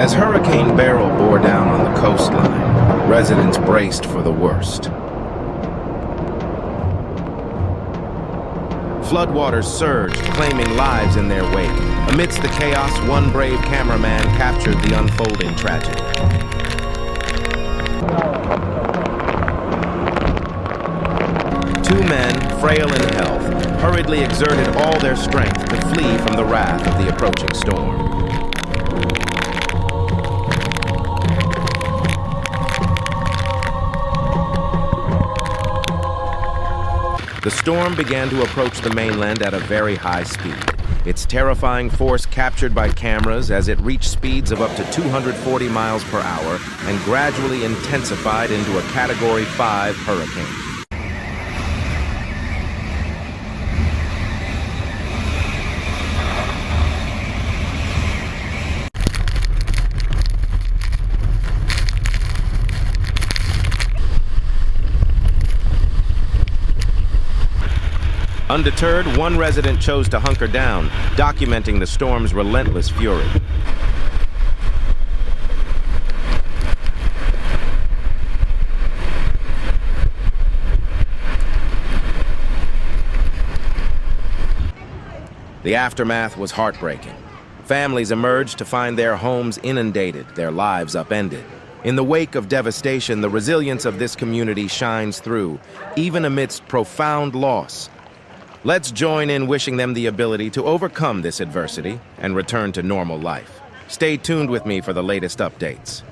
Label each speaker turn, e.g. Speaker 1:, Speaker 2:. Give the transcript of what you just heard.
Speaker 1: As Hurricane Beryl bore down on the coastline, residents braced for the worst. Floodwaters surged, claiming lives in their wake. Amidst the chaos, one brave cameraman captured the unfolding tragedy. Two men, frail in health, hurriedly exerted all their strength to flee from the wrath of the approaching storm. The storm began to approach the mainland at a very high speed. Its terrifying force captured by cameras as it reached speeds of up to 240 miles per hour and gradually intensified into a Category 5 hurricane. Undeterred, one resident chose to hunker down, documenting the storm's relentless fury. The aftermath was heartbreaking. Families emerged to find their homes inundated, their lives upended. In the wake of devastation, the resilience of this community shines through, even amidst profound loss. Let's join in wishing them the ability to overcome this adversity and return to normal life. Stay tuned with me for the latest updates.